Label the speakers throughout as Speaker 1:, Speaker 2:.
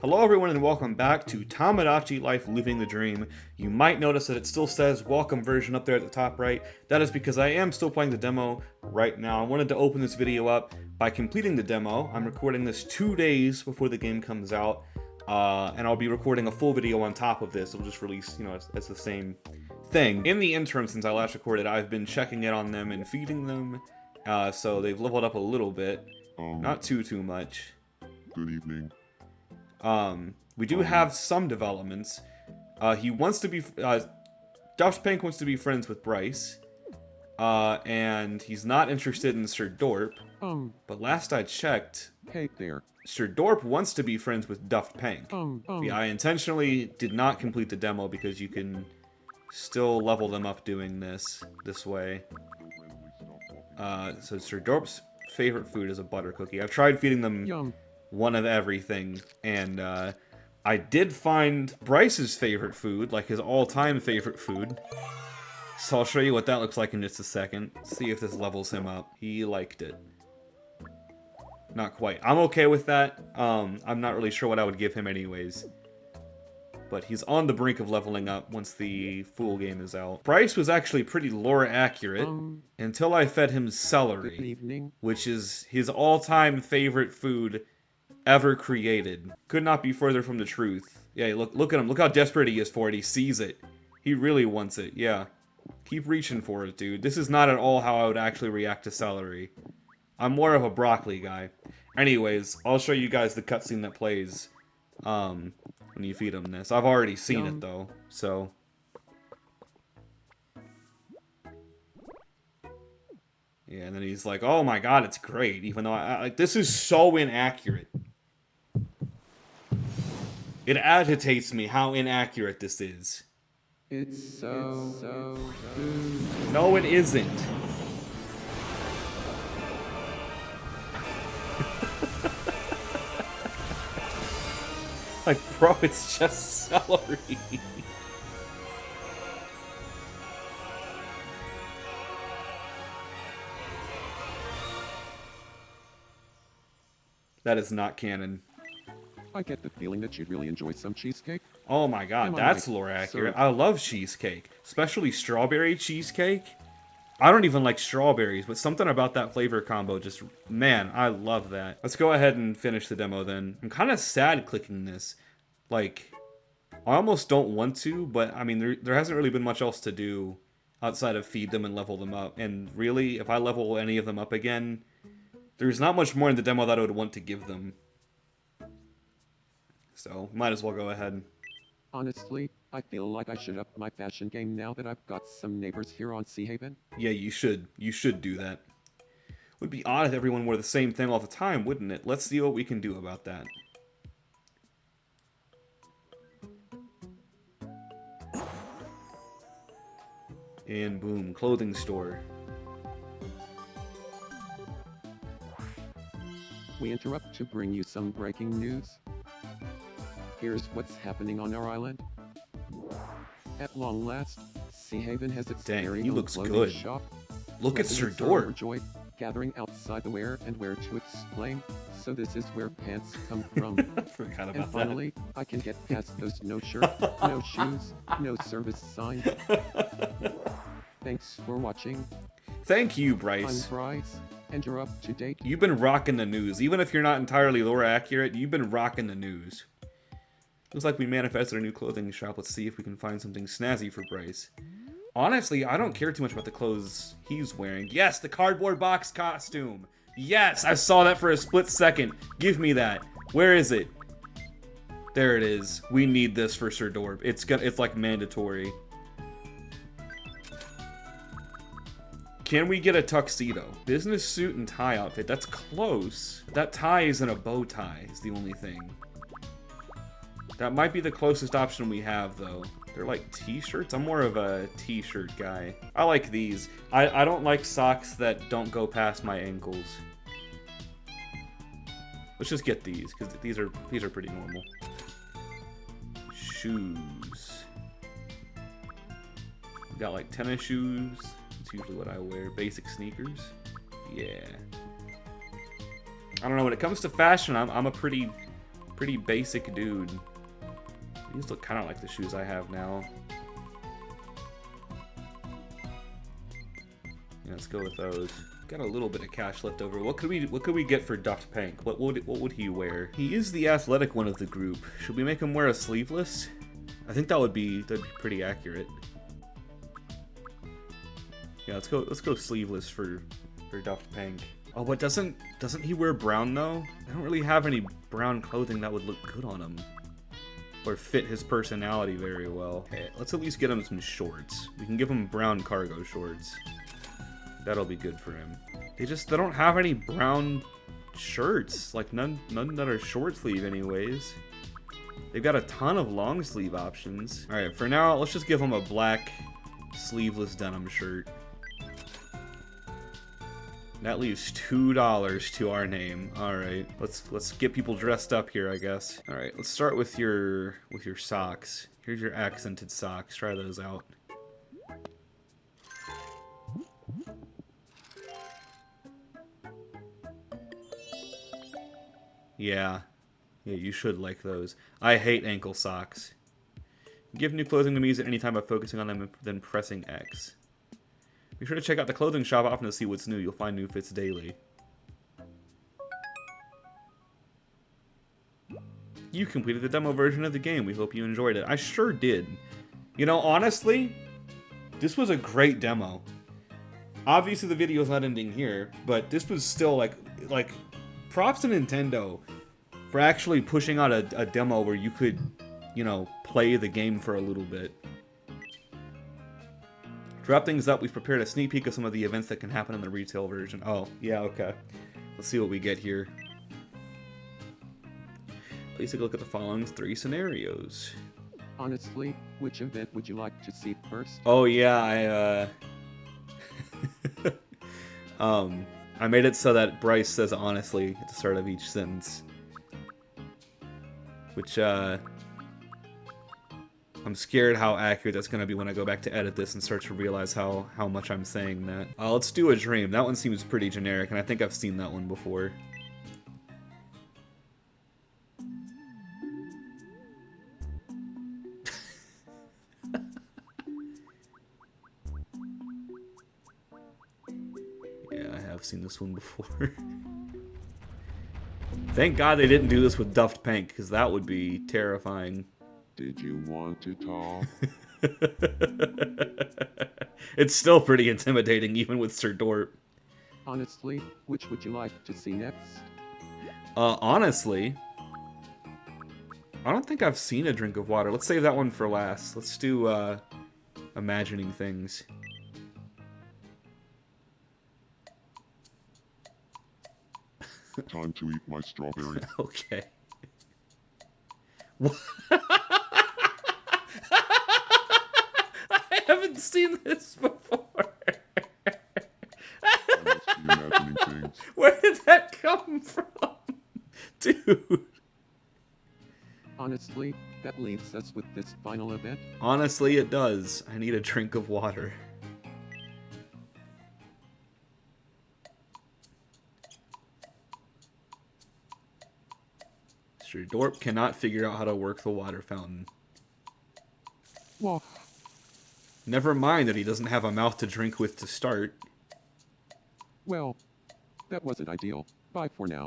Speaker 1: Hello everyone and welcome back to Tomodachi Life Living the Dream. You might notice that it still says welcome version up there at the top right. That is because I am still playing the demo right now. I wanted to open this video up by completing the demo. I'm recording this 2 days before the game comes out. And I'll be recording a full video on top of this. It'll just release, as the same thing. In the interim, since I last recorded, I've been checking in on them and feeding them. So they've leveled up a little bit. Not too much.
Speaker 2: Good evening.
Speaker 1: We do have some developments. He wants to be, Duff Pink wants to be friends with Bryce. And he's not interested in Sir Dorp. But last I checked,
Speaker 2: Hey there.
Speaker 1: Sir Dorp wants to be friends with Duff Pink. Yeah, I intentionally did not complete the demo because you can still level them up doing this way. So Sir Dorp's favorite food is a butter cookie. I've tried feeding them
Speaker 2: Yum.
Speaker 1: one of everything, and I did find Bryce's favorite food, like his all-time favorite food. So I'll show you what that looks like in just a second. See if this levels him up. He liked it. Not quite. I'm okay with that. I'm not really sure what I would give him anyways. But he's on the brink of leveling up once the full game is out. Bryce was actually pretty lore accurate until I fed him
Speaker 2: Good
Speaker 1: celery,
Speaker 2: evening.
Speaker 1: which is his all-time favorite food ever created. Could not be further from the truth. Yeah, look at him. Look how desperate he is for it. He sees it. He really wants it. Yeah. Keep reaching for it, dude. This is not at all how I would actually react to celery. I'm more of a broccoli guy. Anyways, I'll show you guys the cutscene that plays when you feed him this. I've already seen it though, so. Yeah, and then he's like, "Oh my god, it's great," even though like this is so inaccurate. It agitates me how inaccurate this is.
Speaker 2: It's so good.
Speaker 1: No, it isn't. Like, bro, it's just celery. That is not canon.
Speaker 2: I get the feeling that you'd really enjoy some cheesecake.
Speaker 1: Oh my god,
Speaker 2: Am I
Speaker 1: that's
Speaker 2: right,
Speaker 1: lore accurate.
Speaker 2: sir?
Speaker 1: I love cheesecake, especially strawberry cheesecake. I don't even like strawberries, but something about that flavor combo just, man, I love that. Let's go ahead and finish the demo then. I'm kind of sad clicking this. Like, I almost don't want to, but I mean, there hasn't really been much else to do outside of feed them and level them up. And really, if I level any of them up again, there's not much more in the demo that I would want to give them. So, might as well go ahead.
Speaker 2: Honestly, I feel like I should up my fashion game now that I've got some neighbors here on Seahaven.
Speaker 1: Yeah, you should. You should do that. Would be odd if everyone wore the same thing all the time, wouldn't it? Let's see what we can do about that. And boom, clothing store.
Speaker 2: We interrupt to bring you some breaking news. Here's what's happening on our island. At long last, Seahaven has its
Speaker 1: Dang,
Speaker 2: very
Speaker 1: he
Speaker 2: own
Speaker 1: looks
Speaker 2: clothing
Speaker 1: good.
Speaker 2: shop.
Speaker 1: Look at Sir
Speaker 2: Residents are
Speaker 1: Dorp.
Speaker 2: overjoyed, gathering outside the wear and wear to explain. So this is where pants come from.
Speaker 1: Forgot
Speaker 2: And
Speaker 1: about
Speaker 2: finally, I can get past those no shirt, no shoes, no service signs. Thanks for watching.
Speaker 1: that. Thank you,
Speaker 2: I'm
Speaker 1: Bryce.
Speaker 2: Bryce, and you're up to date.
Speaker 1: You've been rocking the news. Even if you're not entirely lore accurate, you've been rocking the news. Looks like we manifested a new clothing shop. Let's see if we can find something snazzy for Bryce. Honestly, I don't care too much about the clothes he's wearing. Yes, the cardboard box costume. Yes, I saw that for a split second. Give me that. Where is it? There it is. We need this for Sir Dorp. It's like mandatory. Can we get a tuxedo? Business suit and tie outfit. That's close. That tie isn't a bow tie, is the only thing. That might be the closest option we have, though. They're like t-shirts? I'm more of a t-shirt guy. I like these. I don't like socks that don't go past my ankles. Let's just get these, because these are pretty normal. Shoes. We got like tennis shoes. That's usually what I wear. Basic sneakers. Yeah. I don't know, when it comes to fashion, I'm a pretty Pretty basic dude. These look kind of like the shoes I have now. Yeah, let's go with those. Got a little bit of cash left over. What could we get for Duft Pank? What would he wear? He is the athletic one of the group. Should we make him wear a sleeveless? I think that'd be pretty accurate. Yeah, let's go sleeveless for Duft Pank. Oh, but doesn't he wear brown though? I don't really have any brown clothing that would look good on him. Or fit his personality very well. Okay, let's at least get him some shorts. We can give him brown cargo shorts. That'll be good for him. They don't have any brown shirts. Like none that are short sleeve anyways. They've got a ton of long sleeve options. Alright, for now, let's just give him a black sleeveless denim shirt. That leaves $2 to our name. Alright, let's get people dressed up here, I guess. Alright, let's start with your socks. Here's your accented socks. Try those out. Yeah, you should like those. I hate ankle socks. Give new clothing to me at any time by focusing on them and then pressing X. Be sure to check out the clothing shop often to see what's new. You'll find new fits daily. You completed the demo version of the game. We hope you enjoyed it. I sure did. You know, honestly, this was a great demo. Obviously, the video's not ending here, but this was still like props to Nintendo for actually pushing out a demo where you could, you know, play the game for a little bit. To wrap things up, we've prepared a sneak peek of some of the events that can happen in the retail version. Oh, yeah, okay. Let's see what we get here. Please take a look at the following 3 scenarios.
Speaker 2: Honestly, which event would you like to see first?
Speaker 1: Oh, yeah, I made it so that Bryce says honestly at the start of each sentence. Which, I'm scared how accurate that's going to be when I go back to edit this and start to realize how much I'm saying that. Let's do a dream. That one seems pretty generic, and I think I've seen that one before. Yeah, I have seen this one before. Thank God they didn't do this with Duft Pank, because that would be terrifying.
Speaker 2: Did you want to talk?
Speaker 1: It's still pretty intimidating, even with Sir Dorp.
Speaker 2: Honestly, which would you like to see next?
Speaker 1: Honestly, I don't think I've seen a drink of water. Let's save that one for last. Let's do, imagining things.
Speaker 2: Time to eat my strawberry.
Speaker 1: Okay. I haven't seen this before.
Speaker 2: I must be imagining things.
Speaker 1: Where did that come from? Dude.
Speaker 2: Honestly, that leaves us with this final event.
Speaker 1: Honestly, it does. I need a drink of water. Sir Dorp cannot figure out how to work the water fountain.
Speaker 2: Well,
Speaker 1: Never mind that he doesn't have a mouth to drink with to start.
Speaker 2: well, that wasn't ideal. Bye for now.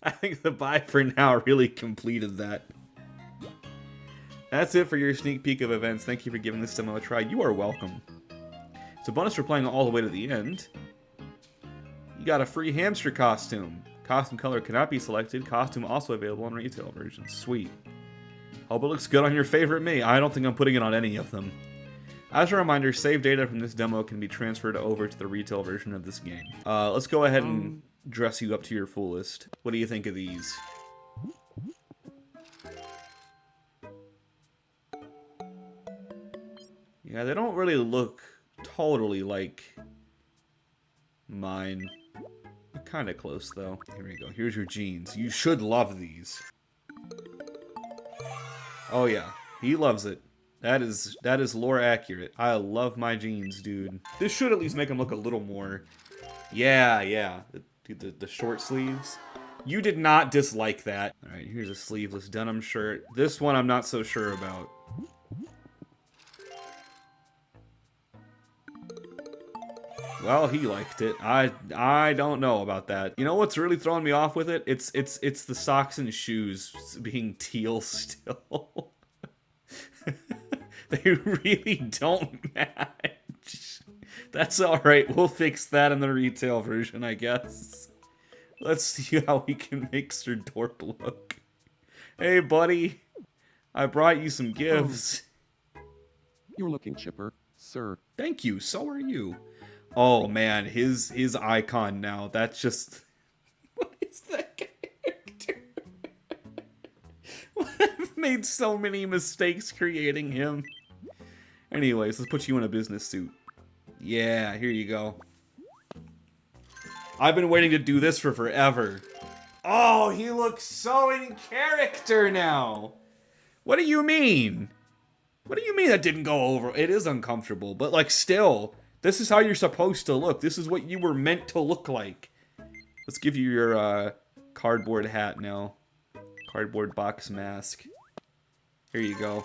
Speaker 1: I think the bye for now really completed that. That's it for your sneak peek of events. Thank you for giving this demo a try. You are welcome. It's a bonus for playing all the way to the end. You got a free hamster costume. Costume color cannot be selected. Costume also available on retail versions. Sweet. Hope it looks good on your favorite me. I don't think I'm putting it on any of them. As a reminder, save data from this demo can be transferred over to the retail version of this game. Let's go ahead and dress you up to your fullest. What do you think of these? Yeah, they don't really look totally like mine. They're kind of close, though. Here we go. Here's your jeans. You should love these. Oh, yeah. He loves it. That is lore accurate. I love my jeans, dude. This should at least make them look a little more... Yeah. Dude, the short sleeves. You did not dislike that. All right, here's a sleeveless denim shirt. This one I'm not so sure about. Well, he liked it. I don't know about that. You know what's really throwing me off with it? It's the socks and shoes being teal still. They really don't match. That's alright, we'll fix that in the retail version, I guess. Let's see how we can make Sir Dorp look. Hey, buddy. I brought you some gifts.
Speaker 2: You're looking chipper, sir.
Speaker 1: Thank you, so are you. Oh man, his icon now, that's just... What is that character? I've made so many mistakes creating him. Anyways, let's put you in a business suit. Yeah, here you go. I've been waiting to do this for forever. Oh, he looks so in character now. What do you mean? What do you mean that didn't go over? It is uncomfortable, but like still, this is how you're supposed to look. This is what you were meant to look like. Let's give you your cardboard hat now. Cardboard box mask. Here you go.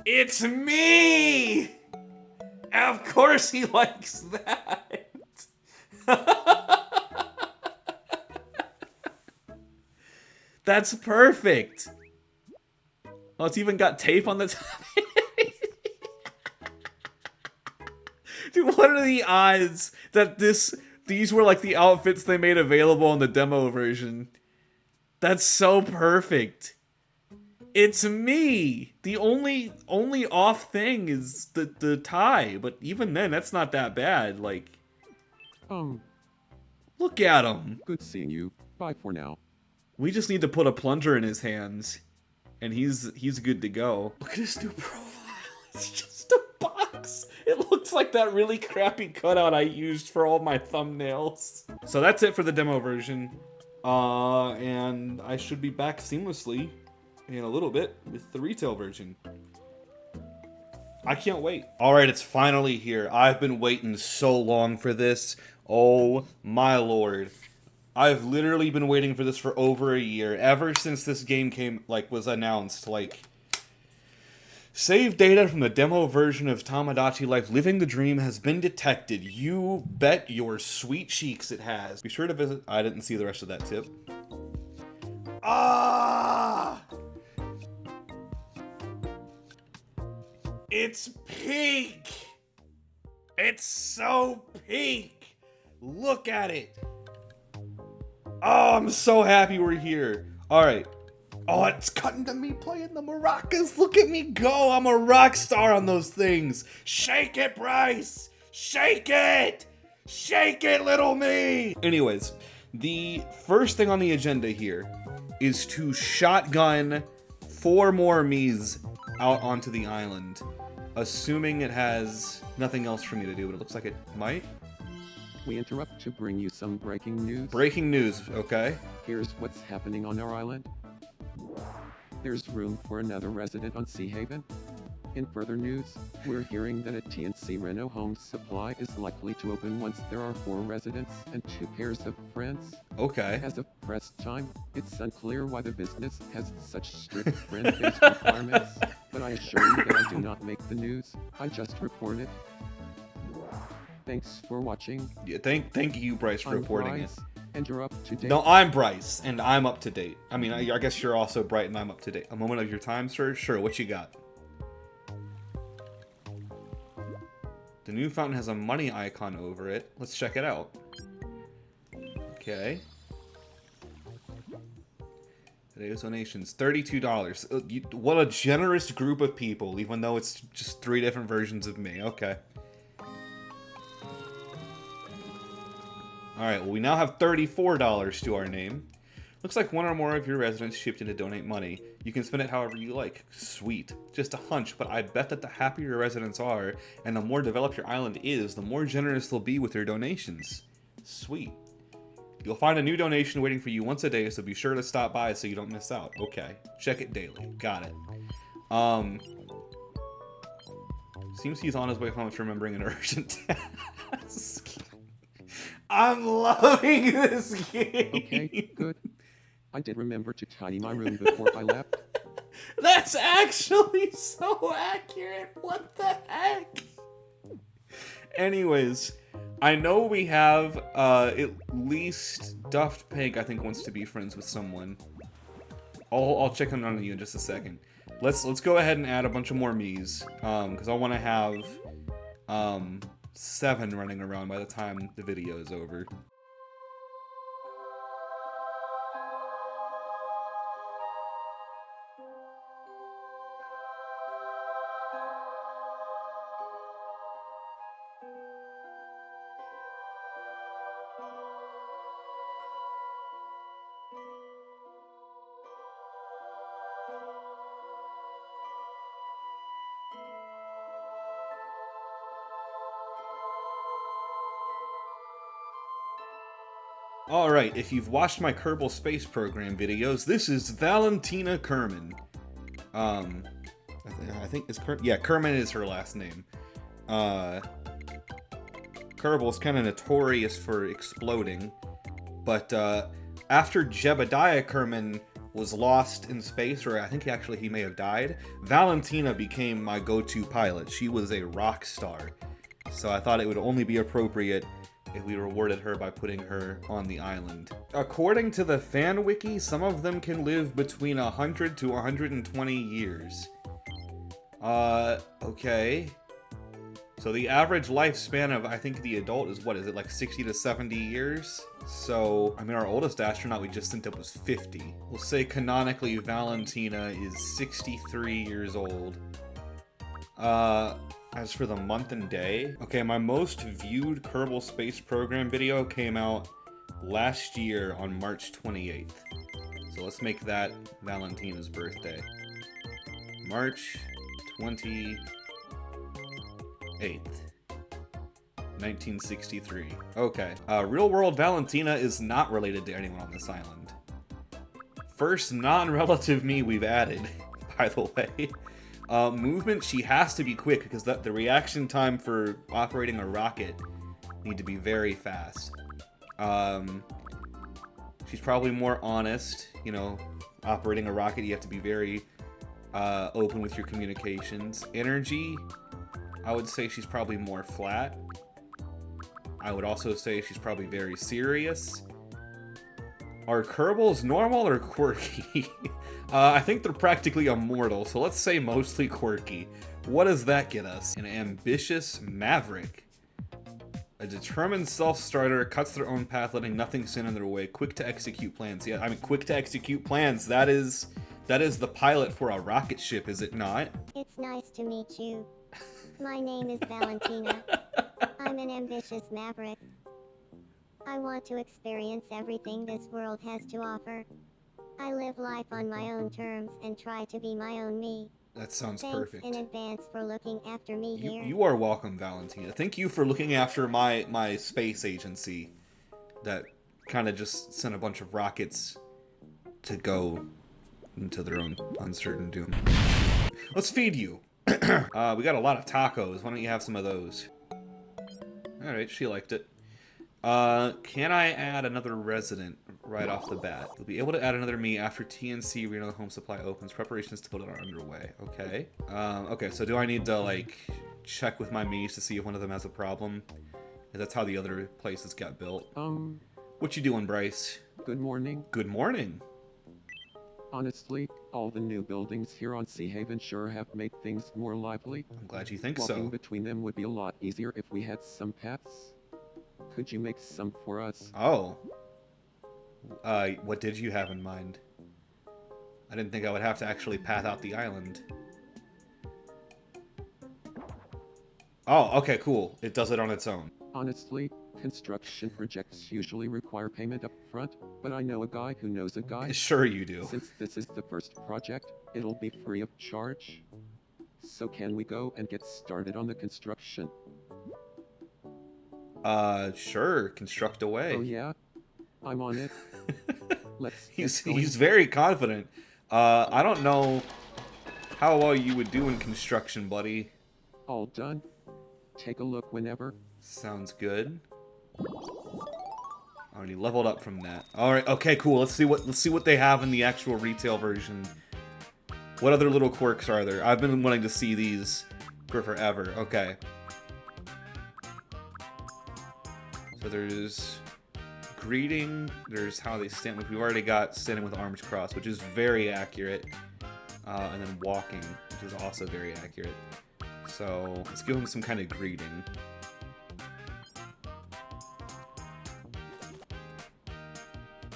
Speaker 1: It's me! Of course he likes that. That's perfect. Oh, it's even got tape on the top. Dude, what are the odds that these were like the outfits they made available in the demo version? That's so perfect. It's me. The only off thing is the tie, but even then, that's not that bad. Like, look at him.
Speaker 2: Good seeing you. Bye for now.
Speaker 1: We just need to put a plunger in his hands, and he's good to go. Look at his new profile. It's just a box. It looks like that really crappy cutout I used for all my thumbnails. So that's it for the demo version, and I should be back seamlessly in a little bit with the retail version. I can't wait. All right, it's finally here. I've been waiting so long for this. Oh my lord. I've literally been waiting for this for over a year, ever since this game was announced. Like, save data from the demo version of Tomodachi Life Living the Dream has been detected. You bet your sweet cheeks it has. Be sure to visit. I didn't see the rest of that tip. Ah! It's pink! It's so pink! Look at it! Oh, I'm so happy we're here. Alright. Oh, it's cutting to me playing the maracas. Look at me go. I'm a rock star on those things. Shake it, Bryce! Shake it! Shake it, little me! Anyways, the first thing on the agenda here is to shotgun 4 more Miis out onto the island. Assuming it has nothing else for me to do, but it looks like it might.
Speaker 2: We interrupt to bring you some breaking news.
Speaker 1: Breaking news, okay.
Speaker 2: Here's what's happening on our island. There's room for another resident on Seahaven. In further news, we're hearing that a TNC Reno Home Supply is likely to open once there are 4 residents and 2 pairs of friends.
Speaker 1: Okay.
Speaker 2: As of press time, it's unclear why the business has such strict friend-based requirements, but I assure you that I do not make the news, I just report it. Thanks for watching.
Speaker 1: Yeah, thank you, Bryce, for reporting
Speaker 2: Bryce,
Speaker 1: it.
Speaker 2: And you're up to date.
Speaker 1: No, I'm Bryce, and I'm up to date. I mean, I guess you're also Bright, and I'm up to date. A moment of your time, sir? Sure, what you got? The new fountain has a money icon over it. Let's check it out. Okay. Today's donations, $32. What a generous group of people, even though it's just 3 different versions of me. Okay. Alright, well, we now have $34 to our name. Looks like 1 or more of your residents chipped in to donate money. You can spend it however you like. Sweet. Just a hunch, but I bet that the happier your residents are, and the more developed your island is, the more generous they'll be with their donations. Sweet. You'll find a new donation waiting for you once a day, so be sure to stop by so you don't miss out. Okay. Check it daily. Got it. Seems he's on his way home to remembering an urgent task. I'm loving this game.
Speaker 2: Okay, good. I did remember to tidy my room before I left.
Speaker 1: That's actually so accurate. What the heck? Anyways, I know we have at least Duffed Pig, I think, wants to be friends with someone. I'll check on you in just a second. Let's go ahead and add a bunch of more Miis, because I want to have 7 running around by the time the video is over. Alright, if you've watched my Kerbal Space Program videos, this is Valentina Kerman. I think it's Kerman is her last name. Kerbal's kind of notorious for exploding, but after Jebediah Kerman was lost in space, or I think actually he may have died, Valentina became my go-to pilot. She was a rock star, so I thought it would only be appropriate if we rewarded her by putting her on the island. According to the fan wiki, some of them can live between 100 to 120 years. Okay. So the average lifespan of, I think, the adult is, what is it, like 60 to 70 years? So, I mean, our oldest astronaut we just sent up was 50. We'll say canonically Valentina is 63 years old. As for the month and day, okay, my most viewed Kerbal Space Program video came out last year on March 28th. So let's make that Valentina's birthday. March 28th, 1963. Okay. Real world Valentina is not related to anyone on this island. First non-relative me we've added, by the way. Movement, she has to be quick because the reaction time for operating a rocket need to be very fast. She's probably more honest, you know, operating a rocket you have to be very open with your communications. Energy, I would say she's probably more flat. I would also say she's probably very serious. Are Kerbals normal or quirky? I think they're practically immortal, so let's say mostly quirky. What does that get us? An ambitious maverick. A determined self-starter, cuts their own path, letting nothing stand in their way. Quick to execute plans. Yeah, I mean, quick to execute plans. That is the pilot for a rocket ship, is it not?
Speaker 3: It's nice to meet you. My name is Valentina. I'm an ambitious maverick. I want to experience everything this world has to offer. I live life on my own terms and try to be my own me.
Speaker 1: That sounds
Speaker 3: Thanks
Speaker 1: perfect.
Speaker 3: in advance for looking after me here.
Speaker 1: You are welcome, Valentina. Thank you for looking after my space agency that kind of just sent a bunch of rockets to go into their own uncertain doom. Let's feed you. We got a lot of tacos. Why don't you have some of those? Alright, she liked it. Can I add another resident right off the bat? We'll be able to add another me after TNC Reno Home Supply opens. Preparations to build it are underway. Okay. Okay, so do I need to, like, check with my me's to see if one of them has a problem? That's how the other places got built. What you doing, Bryce?
Speaker 2: Good morning.
Speaker 1: Good morning.
Speaker 2: Honestly, all the new buildings here on Seahaven sure have made things more lively.
Speaker 1: I'm glad you think
Speaker 2: Walking
Speaker 1: so.
Speaker 2: between them would be a lot easier if we had some paths. Could you make some for us?
Speaker 1: Oh. What did you have in mind? I didn't think I would have to actually path out the island. Oh, okay, cool. It does it on its own.
Speaker 2: Honestly, construction projects usually require payment up front, but I know a guy who knows a guy.
Speaker 1: Sure you do.
Speaker 2: Since this is the first project, it'll be free of charge. So can we go and get started on the construction?
Speaker 1: Sure. Construct away.
Speaker 2: Oh yeah? I'm on it. Let's
Speaker 1: He's very confident. I don't know how well you would do in construction, buddy.
Speaker 2: All done. Take a look whenever.
Speaker 1: Sounds good. Oh, and he leveled up from that. All right. Okay. Cool. Let's see what they have in the actual retail version. What other little quirks are there? I've been wanting to see these for forever. Okay. So there's greeting. There's how they stand. We've already got standing with arms crossed, which is very accurate. And then walking, which is also very accurate. So let's give him some kind of greeting.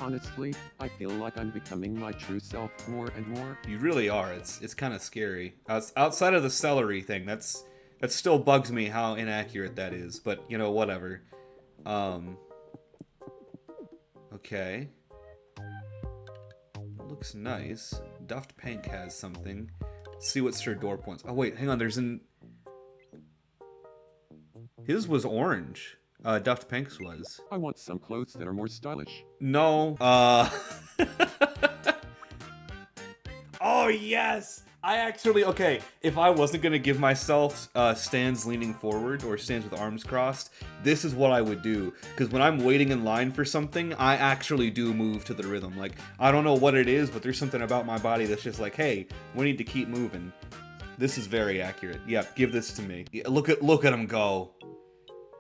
Speaker 2: Honestly, I feel like I'm becoming my true self more and more.
Speaker 1: You really are. It's kind of scary. Outside of the celery thing, that still bugs me how inaccurate that is. But you know, whatever. Okay. Looks nice. Duft Pink has something. Let's see what Sir Dorp wants. Oh wait, hang on. His was orange. Duft Pink's was.
Speaker 2: I want some clothes that are more stylish.
Speaker 1: No. Oh yes. Okay, if I wasn't gonna give myself stands leaning forward or stands with arms crossed, this is what I would do. Because when I'm waiting in line for something, I actually do move to the rhythm. Like, I don't know what it is, but there's something about my body that's just like, hey, we need to keep moving. This is very accurate. Yep, give this to me. Yeah, look at him go.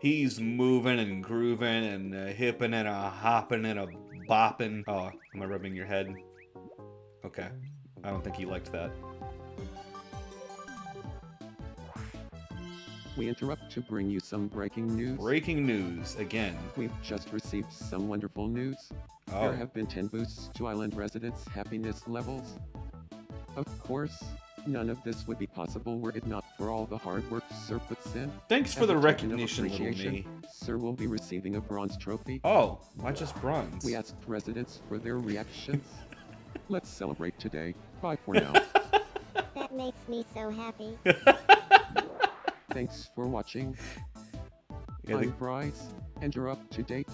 Speaker 1: He's moving and grooving and hipping and hopping and bopping. Oh, am I rubbing your head? Okay. I don't think he liked that.
Speaker 2: We interrupt to bring you some breaking news.
Speaker 1: Breaking news, again.
Speaker 2: We've just received some wonderful news.
Speaker 1: Oh.
Speaker 2: There have been 10 boosts to island residents' happiness levels. Of course, none of this would be possible were it not for all the hard work Sir puts in.
Speaker 1: Thanks for
Speaker 2: As
Speaker 1: the
Speaker 2: a token of
Speaker 1: recognition, little
Speaker 2: appreciation,
Speaker 1: me.
Speaker 2: Sir will be receiving a bronze trophy.
Speaker 1: Oh, why just bronze?
Speaker 2: We asked residents for their reactions. Let's celebrate today. Bye for now.
Speaker 3: That makes me so happy.
Speaker 2: Thanks for watching.
Speaker 1: Yeah,
Speaker 2: I'm Bryce, and you're up to date.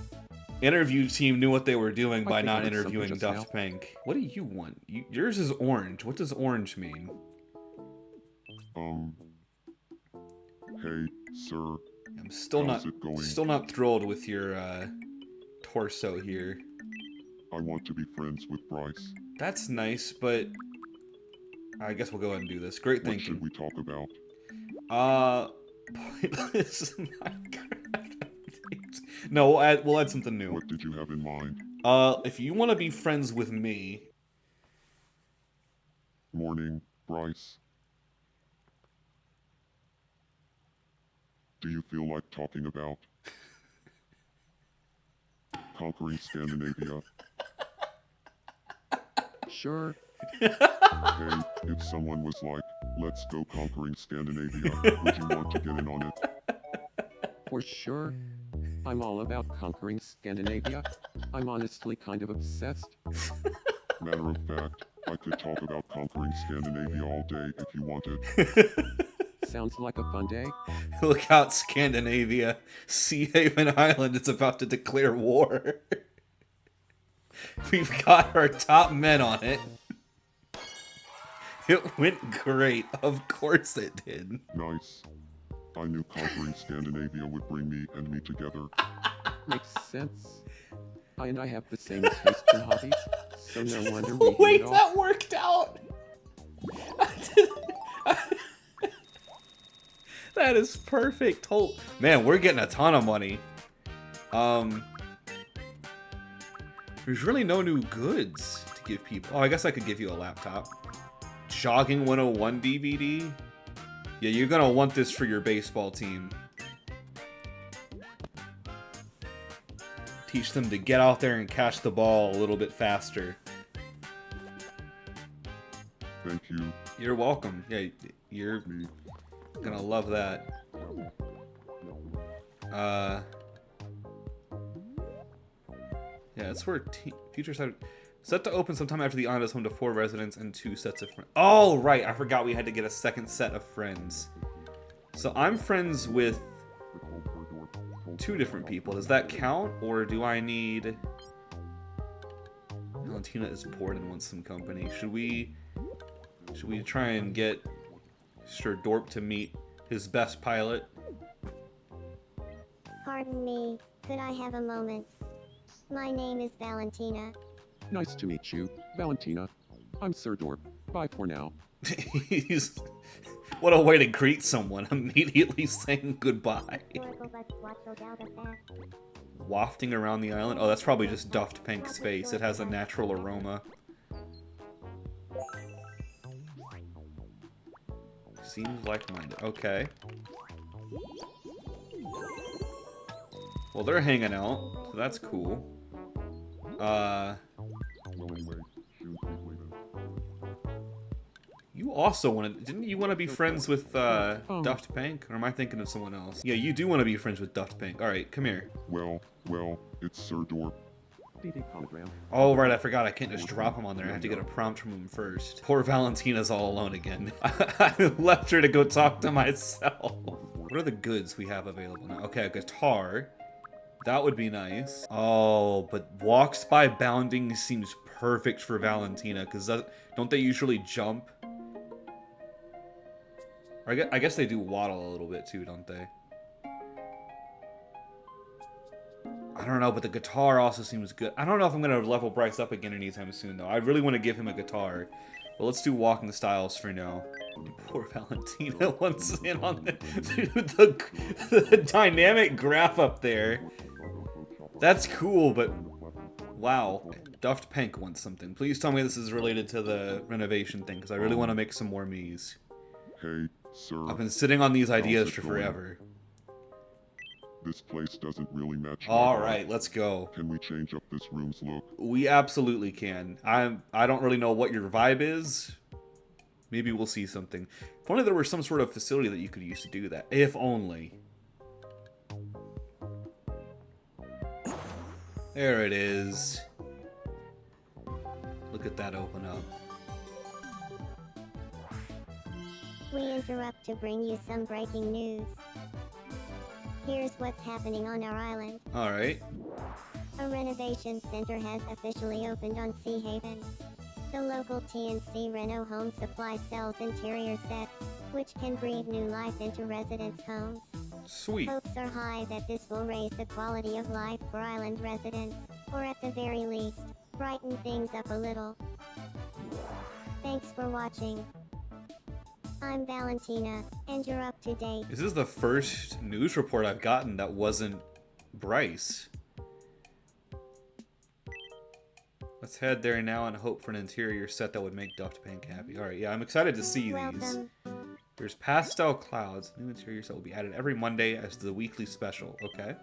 Speaker 1: interview team knew what they were doing
Speaker 2: I
Speaker 1: by
Speaker 2: think I
Speaker 1: not
Speaker 2: heard
Speaker 1: interviewing
Speaker 2: something just
Speaker 1: Duft Pink. What do you want? Yours is orange. What does orange mean?
Speaker 4: Hey, sir.
Speaker 1: I'm still
Speaker 4: How's it going?
Speaker 1: not thrilled with your torso here.
Speaker 4: I want to be friends with Bryce.
Speaker 1: That's nice, but I guess we'll go ahead and do this. Great
Speaker 4: What
Speaker 1: thinking.
Speaker 4: should we talk about?
Speaker 1: Pointless Minecraft. No, we'll add something new.
Speaker 4: What did you have in mind?
Speaker 1: If you want to be friends with me,
Speaker 4: Morning, Bryce. Do you feel like talking about conquering Scandinavia?
Speaker 2: Sure.
Speaker 4: Hey, if someone was like, let's go conquering Scandinavia, would you want to get in on it?
Speaker 2: For sure. I'm all about conquering Scandinavia. I'm honestly kind of obsessed.
Speaker 4: Matter of fact, I could talk about conquering Scandinavia all day if you wanted.
Speaker 2: Sounds like a fun day.
Speaker 1: look out, Scandinavia. Seahaven Island is about to declare war. We've got our top men on it. It went great. Of course it did.
Speaker 4: Nice. I knew conquering Scandinavia would bring me and me together.
Speaker 2: Makes sense. I have the same tastes and hobbies, so no wonder we hit
Speaker 1: Wait,
Speaker 2: it off.
Speaker 1: that worked out. That is perfect. Man, we're getting a ton of money. There's really no new goods to give people. Oh, I guess I could give you a laptop. Jogging 101 DVD. Yeah, you're gonna want this for your baseball team. Teach them to get out there and catch the ball a little bit faster.
Speaker 4: Thank you.
Speaker 1: You're welcome. Yeah, you're
Speaker 4: Me.
Speaker 1: gonna love that. Yeah, it's where teachers have set to open sometime after the island is home to 4 residents and 2 sets of friends. Oh, right, I forgot we had to get a second set of friends. So I'm friends with 2 different people. Does that count, or do I need... Valentina is bored and wants some company. Should we try and get Sir Dorp to meet his best pilot?
Speaker 3: Pardon me, could I have a moment? My name is Valentina.
Speaker 2: Nice to meet you, Valentina. I'm Sir Dorp. Bye for now.
Speaker 1: He's... What a way to greet someone, immediately saying goodbye. Wafting around the island? Oh, that's probably just Duft Pink's face. It has a natural aroma. Seems like-minded. Okay. Well, they're hanging out, so that's cool.
Speaker 4: Well, anyway, soon completed.
Speaker 1: You also wanted... Didn't you want to be friends with, Duft Pink? Or am I thinking of someone else? Yeah, you do want to be friends with Duft Pink. Alright, come here.
Speaker 4: Well, it's Sir Dorp.
Speaker 2: DD Polygram.
Speaker 1: Oh, right, I forgot. I can't just drop him on there. I have to get a prompt from him first. Poor Valentina's all alone again. I left her to go talk to myself. What are the goods we have available now? Okay, a guitar. That would be nice. Oh, but walks by bounding seems perfect for Valentina, because don't they usually jump? Or I guess they do waddle a little bit too, don't they? I don't know, but the guitar also seems good. I don't know if I'm going to level Bryce up again anytime soon, though. I really want to give him a guitar. But let's do walking styles for now. Poor Valentina wants in on the dynamic graph up there. That's cool, but wow. Duft Pink wants something. Please tell me this is related to the renovation thing, because I really want to make some more Miis.
Speaker 4: Hey, sir.
Speaker 1: I've been sitting on these ideas
Speaker 4: How's it
Speaker 1: for
Speaker 4: going?
Speaker 1: forever.
Speaker 4: This place doesn't really match my
Speaker 1: All
Speaker 4: vibe.
Speaker 1: right, let's go.
Speaker 4: Can we change up this room's look?
Speaker 1: We absolutely can. I don't really know what your vibe is. Maybe we'll see something. If only there were some sort of facility that you could use to do that. If only. There it is. Look at that open up.
Speaker 3: We interrupt to bring you some breaking news. Here's what's happening on our island.
Speaker 1: Alright.
Speaker 3: A renovation center has officially opened on Seahaven. The local TNC Reno Home Supply sells interior sets, which can breathe new life into residents' homes.
Speaker 1: Sweet.
Speaker 3: Hopes are high that this will raise the quality of life for island residents, or at the very least, brighten things up a little. Thanks for watching. I'm Valentina, and you're up to date.
Speaker 1: This is the first news report I've gotten that wasn't Bryce. Let's head there now and hope for an interior set that would make Duft Pink happy. Alright, yeah, I'm excited to see these.
Speaker 3: Welcome.
Speaker 1: There's pastel clouds. New interior set will be added every Monday as the weekly special. Okay.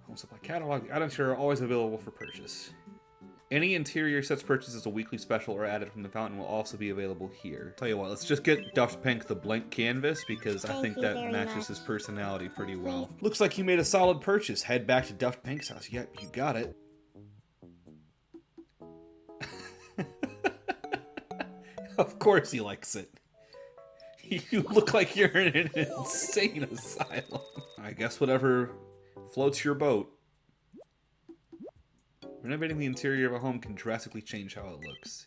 Speaker 1: Home supply catalog. The items here are always available for purchase. Any interior sets purchased as a weekly special or added from the fountain will also be available here. Tell you what, let's just get Duft Pink the blank canvas because I
Speaker 3: Thank
Speaker 1: think
Speaker 3: you
Speaker 1: that
Speaker 3: very
Speaker 1: matches
Speaker 3: much.
Speaker 1: his personality pretty well.
Speaker 3: Please.
Speaker 1: Looks like you made a solid purchase. Head back to Duft Pink's house. Yep, you got it. Of course he likes it. You look like you're in an insane asylum. I guess whatever floats your boat. Renovating the interior of a home can drastically change how it looks.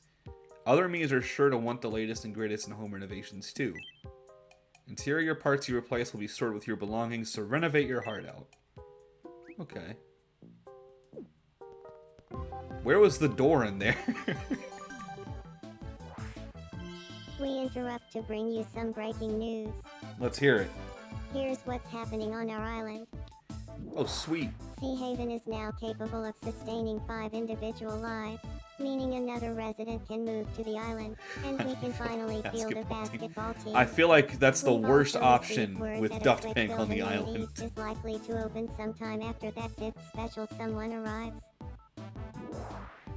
Speaker 1: Other Miis are sure to want the latest and greatest in home renovations too. Interior parts you replace will be stored with your belongings, so renovate your heart out. Okay. Where was the door in there?
Speaker 3: We interrupt to bring you some breaking news.
Speaker 1: Let's hear it.
Speaker 3: Here's what's happening on our island.
Speaker 1: Oh, sweet.
Speaker 3: Seahaven is now capable of sustaining 5 individual lives, meaning another resident can move to the island, and we can finally field a basketball team.
Speaker 1: I feel like that's the
Speaker 3: We've
Speaker 1: worst
Speaker 3: also
Speaker 1: option
Speaker 3: received word
Speaker 1: with
Speaker 3: that a
Speaker 1: Duft
Speaker 3: brick
Speaker 1: Pink on the
Speaker 3: building in
Speaker 1: island.
Speaker 3: East is likely to open sometime after that 5th special someone arrives.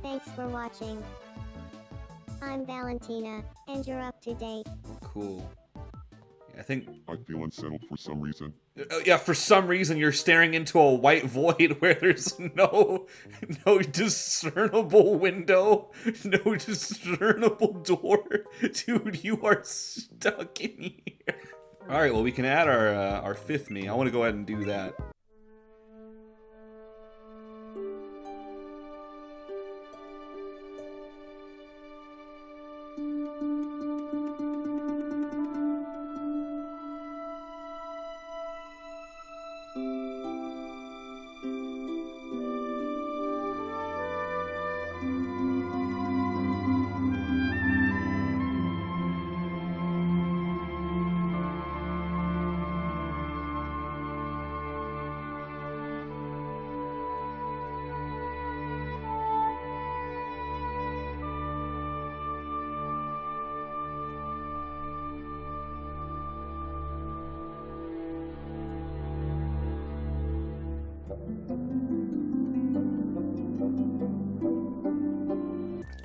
Speaker 3: Thanks for watching. I'm Valentina, and you're up to date.
Speaker 1: Cool. Yeah, I think...
Speaker 4: I feel unsettled for some reason.
Speaker 1: Yeah, for some reason you're staring into a white void where there's no discernible window, no discernible door. Dude, you are stuck in here. All right, well, we can add our 5th Mii. I want to go ahead and do that.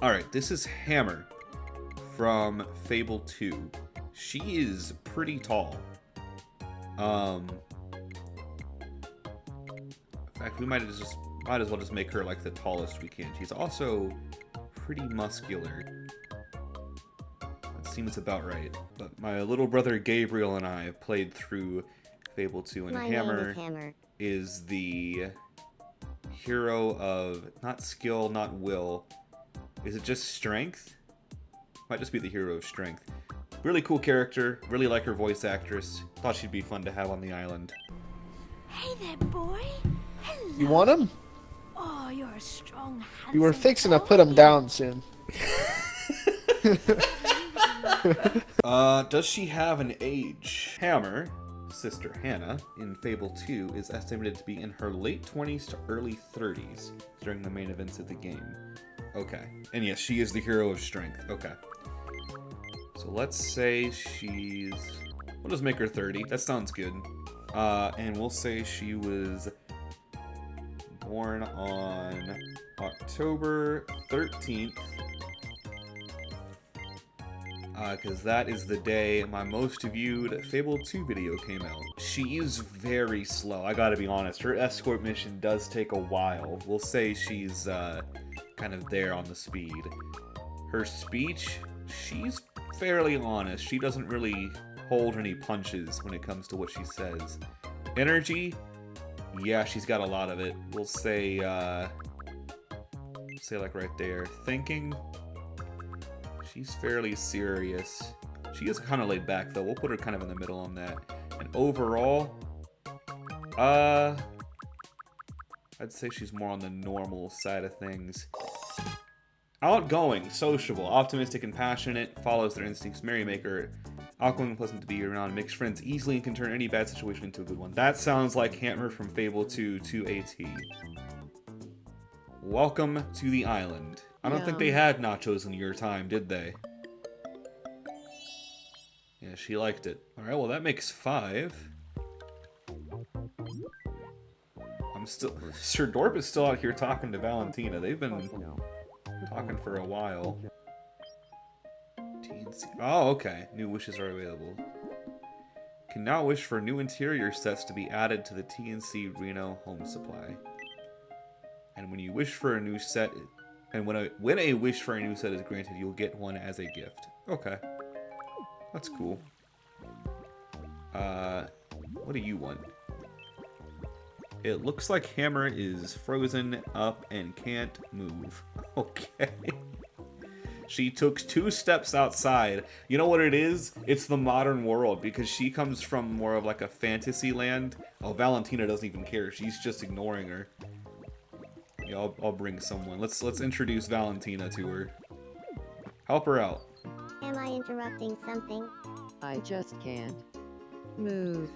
Speaker 1: Alright, this is Hammer from Fable 2. She is pretty tall. In fact, we might as well just make her like the tallest we can. She's also pretty muscular. That seems about right. But my little brother Gabriel and I played through Fable 2, and
Speaker 3: My name
Speaker 1: Hammer
Speaker 3: is Hammer.
Speaker 1: is the hero of not skill, not will. Is it just strength? Might just be the hero of strength. Really cool character. Really like her voice actress. Thought she'd be fun to have on the island.
Speaker 5: Hey there, boy. Hello.
Speaker 6: You want him?
Speaker 5: Oh, you're a strong, handsome
Speaker 6: You were fixing to
Speaker 5: boy.
Speaker 6: put him down soon.
Speaker 1: Does she have an age? Hammer, sister Hannah, in Fable 2 is estimated to be in her late 20s to early 30s during the main events of the game. Okay. And yes, she is the hero of strength. Okay. So let's say she's... We'll just make her 30. That sounds good. And we'll say she was born on October 13th. Because that is the day my most viewed Fable 2 video came out. She is very slow, I gotta be honest. Her escort mission does take a while. We'll say she's kind of there on the speed. Her speech, she's fairly honest. She doesn't really hold any punches when it comes to what she says. Energy, yeah, she's got a lot of it. We'll say like right there. Thinking, she's fairly serious. She is kind of laid back though. We'll put her kind of in the middle on that. And overall, I'd say she's more on the normal side of things. Outgoing, sociable, optimistic, and passionate, follows their instincts, merrymaker, outgoing and pleasant to be around, makes friends easily, and can turn any bad situation into a good one. That sounds like Hammer from Fable 2 to AT. Welcome to the island. I don't think they had nachos in your time, did they? Yeah, she liked it. Alright, well that makes 5. Sir Dorp is still out here talking to Valentina. They've been talking for a while. TNC. Oh, okay. New wishes are available. Can now wish for new interior sets to be added to the TNC Reno home supply. And when you wish for a new set, and when a wish for a new set is granted, you'll get one as a gift. Okay. That's cool. What do you want? It looks like Hammer is frozen up and can't move. Okay. She took 2 steps outside. You know what it is? It's the modern world, because she comes from more of like a fantasy land. Oh, Valentina doesn't even care. She's just ignoring her. Yeah, I'll bring someone. Let's introduce Valentina to her. Help her out.
Speaker 3: Am I interrupting something?
Speaker 7: I just can't move.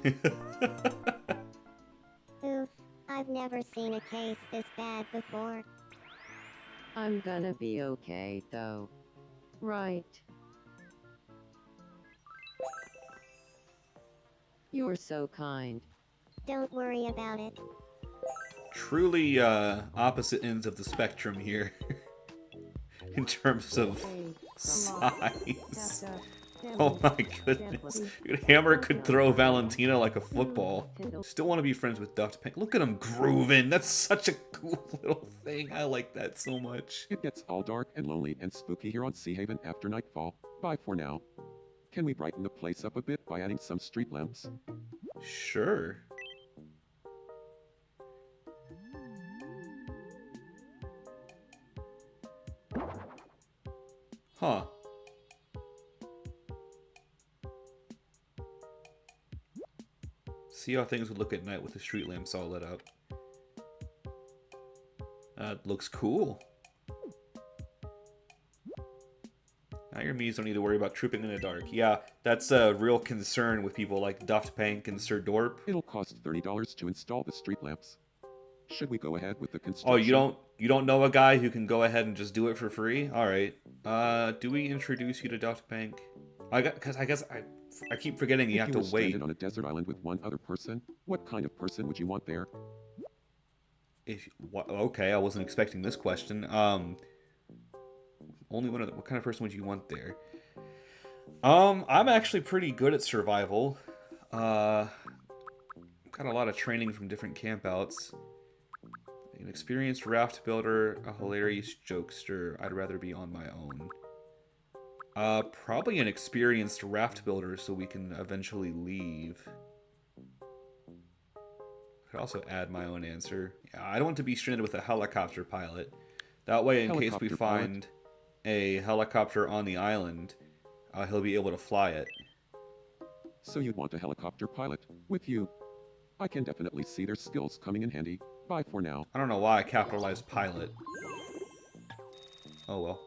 Speaker 3: Oof, I've never seen a case this bad before.
Speaker 7: I'm gonna be okay, though. Right. You're so kind.
Speaker 3: Don't worry about it.
Speaker 1: Truly opposite ends of the spectrum here. In terms of size. Oh my goodness. Dude, Hammer could throw Valentina like a football. Still want to be friends with Duft Pink. Look at him grooving. That's such a cool little thing. I like that so much.
Speaker 2: It gets all dark and lonely and spooky here on Seahaven after nightfall. Bye for now. Can we brighten the place up a bit by adding some street lamps?
Speaker 1: Sure. Huh. See how things would look at night with the street lamps all lit up. That looks cool. Now your Miis don't need to worry about trooping in the dark. Yeah, that's a real concern with people like Duft Pank and Sir Dorp.
Speaker 2: It'll cost $30 to install the street lamps. Should we go ahead with the construction?
Speaker 1: Oh, you don't know a guy who can go ahead and just do it for free? All right. Do we introduce you to Duft Pank? I guess I keep forgetting you have to wait.
Speaker 2: If you were stranded on a desert island with one other person, what kind of person would you want there?
Speaker 1: Okay, I wasn't expecting this question. Only one of them. What kind of person would you want there? I'm actually pretty good at survival. Got a lot of training from different campouts. An experienced raft builder, a hilarious jokester. I'd rather be on my own. Probably an experienced raft builder so we can eventually leave. I could also add my own answer. Yeah, I don't want to be stranded with a helicopter pilot. That way, in case we find a helicopter on the island, he'll be able to fly it.
Speaker 2: So you'd want a helicopter pilot with you. I can definitely see their skills coming in handy. Bye for now.
Speaker 1: I don't know why I capitalized pilot. Oh well.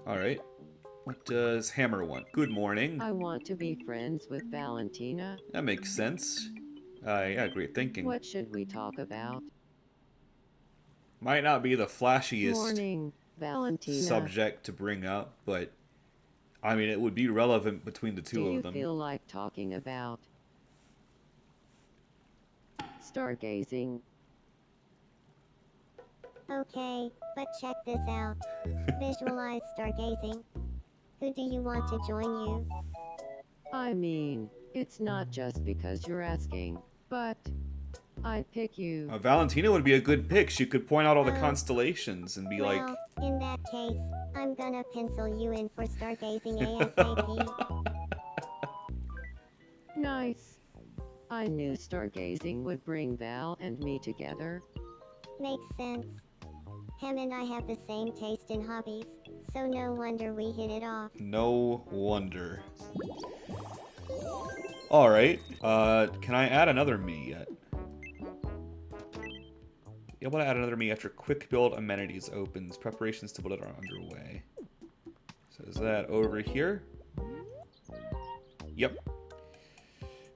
Speaker 1: Alright. What does Hammer want? Good morning.
Speaker 7: I want to be friends with Valentina.
Speaker 1: That makes sense. Yeah, great thinking.
Speaker 7: What should we talk about?
Speaker 1: Might not be the flashiest
Speaker 7: Morning, Valentina.
Speaker 1: subject to bring up, but I mean, it would be relevant between the two
Speaker 7: Do you
Speaker 1: of them.
Speaker 7: feel like talking about stargazing?
Speaker 3: Okay, but check this out. Visualize stargazing. Who do you want to join you?
Speaker 7: I mean, it's not just because you're asking, but I'd pick you.
Speaker 1: Valentina would be a good pick. She could point out all the
Speaker 3: Oh.
Speaker 1: constellations and be like,
Speaker 3: Well, in that case, I'm gonna pencil you in for stargazing ASAP.
Speaker 7: Nice. I knew stargazing would bring Val and me together.
Speaker 3: Makes sense. Him and I have the same taste in hobbies, so no wonder we hit it off.
Speaker 1: no wonder. Alright, can I add another me yet? Be able to add another me after quick build amenities opens. Preparations to build it are underway. So is that over here? Yep.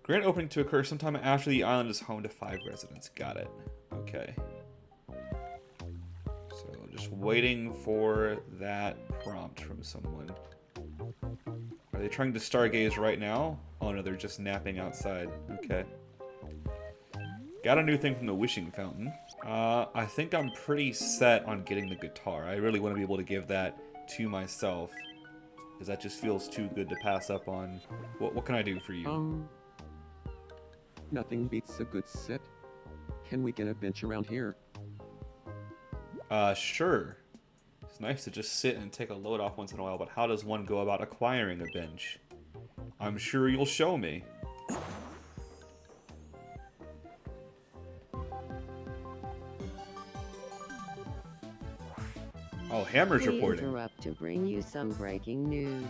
Speaker 1: Grand opening to occur sometime after the island is home to 5 residents. Got it. Okay. So just waiting for that prompt from someone. Are they trying to stargaze right now? Oh no, they're just napping outside. Okay. Got a new thing from the wishing fountain. I think I'm pretty set on getting the guitar. I really want to be able to give that to myself, because that just feels too good to pass up on. What can I do for you?
Speaker 2: Nothing beats a good sit. Can we get a bench around here?
Speaker 1: Sure. It's nice to just sit and take a load off once in a while, but how does one go about acquiring a bench? I'm sure you'll show me. Oh, Hammer's
Speaker 7: We
Speaker 1: reporting.
Speaker 7: interrupt to bring you some breaking news.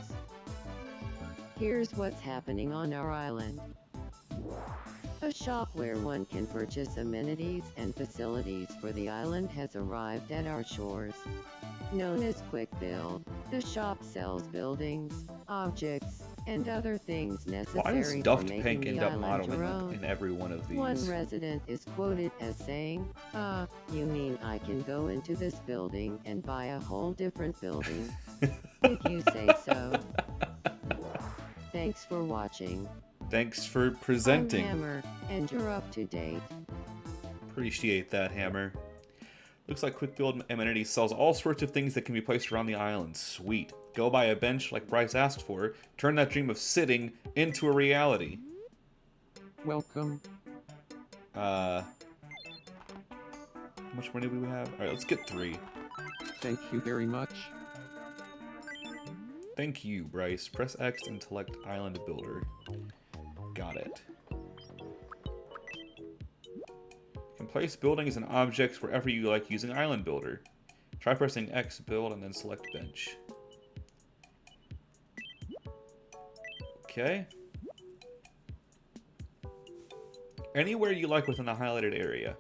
Speaker 7: Here's what's happening on our island. A shop where one can purchase amenities and facilities for the island has arrived at our shores. Known as Quick Build, the shop sells buildings, objects, and other things necessary
Speaker 1: Why does
Speaker 7: for
Speaker 1: Duffed
Speaker 7: making
Speaker 1: Pink
Speaker 7: the
Speaker 1: end up
Speaker 7: island
Speaker 1: modeling
Speaker 7: your
Speaker 1: like,
Speaker 7: own.
Speaker 1: in every one of these?
Speaker 7: One resident is quoted as saying, you mean I can go into this building and buy a whole different building? If you say so. Thanks for watching.
Speaker 1: Thanks for
Speaker 7: I'm
Speaker 1: presenting.
Speaker 7: Hammer, and you're up to date.
Speaker 1: Appreciate that, Hammer. Looks like Quick Build Amenities sells all sorts of things that can be placed around the island. Sweet. Go buy a bench like Bryce asked for. Turn that dream of sitting into a reality.
Speaker 2: Welcome.
Speaker 1: How much money do we have? Alright, let's get 3.
Speaker 2: Thank you very much.
Speaker 1: Thank you, Bryce. Press X to select Island Builder. Got it. You can place buildings and objects wherever you like using Island Builder. Try pressing X build and then select bench. Okay. Anywhere you like within the highlighted area.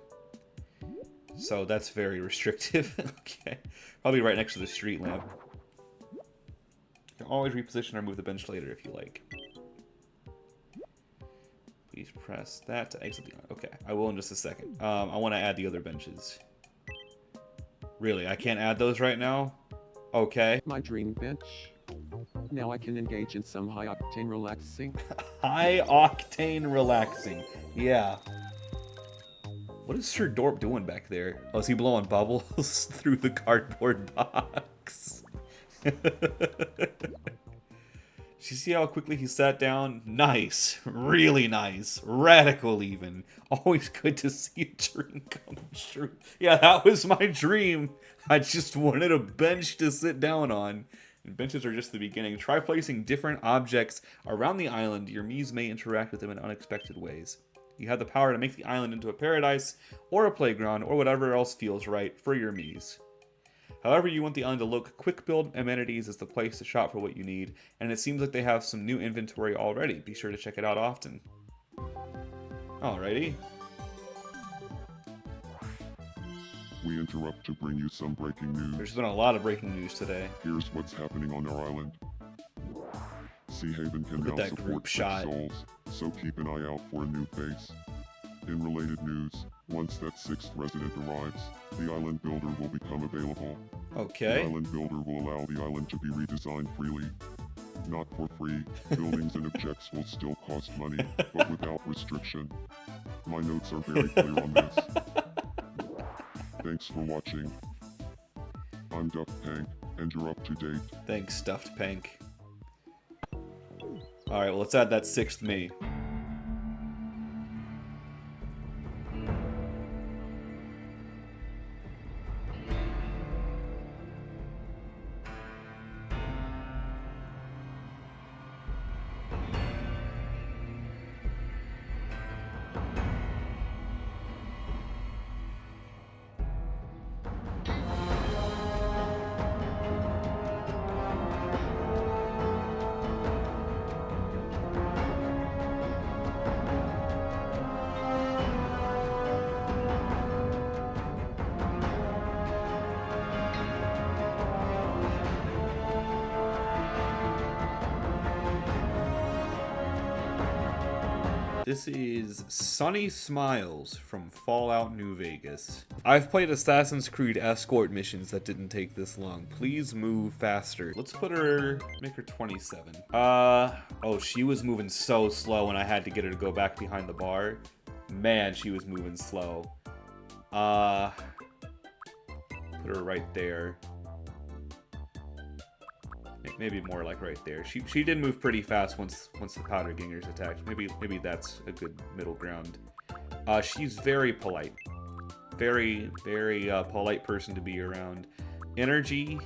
Speaker 1: So that's very restrictive. Okay. Probably right next to the street lamp. You can always reposition or move the bench later if you like. Please press that to exit the... Okay, I will in just a second. I want to add the other benches. Really, I can't add those right now? Okay.
Speaker 2: My dream bench. Now I can engage in some high-octane relaxing.
Speaker 1: High octane relaxing. Yeah. What is Sir Dorp doing back there? Oh, is he blowing bubbles through the cardboard box? Did you see how quickly he sat down? Nice. Really nice. Radical even. Always good to see a dream come true. Yeah, that was my dream. I just wanted a bench to sit down on. And benches are just the beginning. Try placing different objects around the island. Your Miis may interact with them in unexpected ways. You have the power to make the island into a paradise, or a playground, or whatever else feels right for your Miis. However you want the island to look, Quick Build Amenities is the place to shop for what you need, and it seems like they have some new inventory already. Be sure to check it out often. Alrighty.
Speaker 4: We interrupt to bring you some breaking news.
Speaker 1: There's been a lot of breaking news today.
Speaker 4: Here's what's happening on our island. Seahaven can
Speaker 1: Look at
Speaker 4: now
Speaker 1: that
Speaker 4: support
Speaker 1: group
Speaker 4: sick
Speaker 1: shot.
Speaker 4: souls, so keep an eye out for a new face. In related news, once that 6th resident arrives, the island builder will become available. The
Speaker 1: Okay.
Speaker 4: island builder will allow the island to be redesigned freely. Not for free, buildings and objects will still cost money, but without restriction. My notes are very clear on this. Thanks for watching. I'm Duff Pank, and you're up to date.
Speaker 1: Thanks, Stuffed Pank. Alright, well, let's add that 6th me. This is Sunny Smiles from Fallout New Vegas. I've played Assassin's Creed escort missions that didn't take this long. Please move faster. Let's put her, make her 27. Oh, she was moving so slow and I had to get her to go back behind the bar. Man, she was moving slow. Put her right there. Maybe more like right there. She did move pretty fast once the powder gingers attacked. Maybe that's a good middle ground. She's very polite. Very polite person to be around. Energy.